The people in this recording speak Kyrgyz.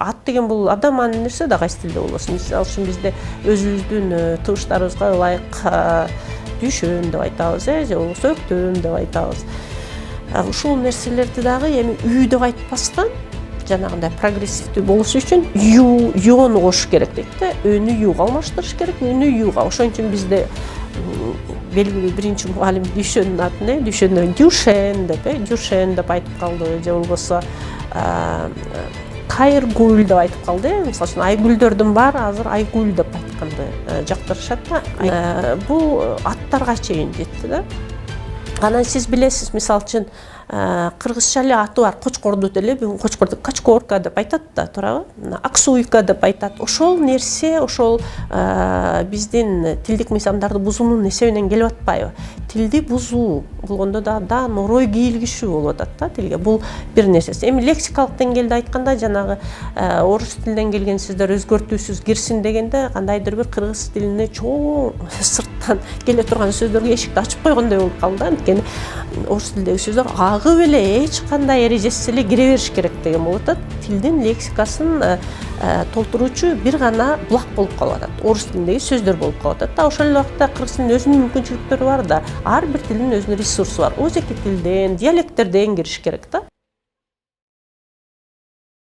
ат деген бул адаманын нерсе да кайсы тилде болбосун. Мисалы үчүн бизде өзүбүздүн тыбыштарыбызга ылайык düşөм деп айтабыз, же болбосо өктөм деп айтабыз. Ушул нерселерди дагы эми үй деп айтпастан жанагындай прогрессивдүү болуш үчүн юону кошуш керек дейт да. Өнү юга алмаштырыш керек, үнү юга. Ошон үчүн бизде белгилүү биринчи мугалим Дүйшөнүн атын, Дүйшөндөн Дюшен деп айтып калды, же болбосо Кайыргүл деп айтып калды. Мисалы үчүн Айгүлдөрдүн баары азыр Айгүл деп айтканды жактырышат да. Бул аттарга чейин жетти да. Анан сиз билесиз, мисалы үчүн кыргызча эле аты бар кочкорду деле бүгүн кочкорду качкорка деп айтат да, туурабы? Аксуйка деп айтат. Ошол нерсе, ошол биздин тилдик мыйзамдарды бузуунун эсебинен келип атпайбы? Тилди бузуу болгондо да норой кийилгишүү болуп атат да тилге. Бул бир нерсеси. Эми лексикалык деңгээлде айтканда жанагы орус тилинен келген сөздөр өзгөртүүсүз кирсин дегенде кандайдыр бир кыргыз тилине чоң сырттан келе турган сөздөргө эшикти ачып койгондой болуп калды да. Анткени орус тилдеги сөздөр агып эле эч кандай эрежесиз эле кире бериш керек деген болуп атат. Тилдин лексикасын толтуруучу бир гана булак болуп калып атат. Орус тилиндеги сөздөр болуп калып атат да. Ошол эле убакта кыргыз тилинин өзүнүн мүмкүнчүлүктөрү бар да. Ар бир тилдин өзүнүн ресурсу бар. Өзеки тилден, диалекттерден кириш керек да.